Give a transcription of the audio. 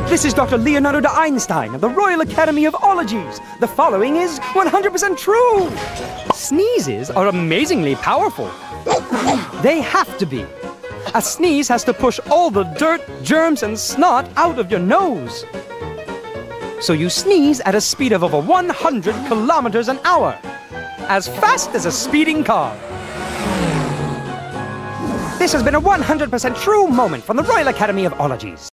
This is Dr. Leonardo da Einstein of the Royal Academy of Ologies. The following is 100% true. Sneezes are amazingly powerful. They have to be. A sneeze has to push all the dirt, germs, and snot out of your nose. So you sneeze at a speed of over 100 kilometers an hour. As fast as a speeding car. This has been a 100% true moment from the Royal Academy of Ologies.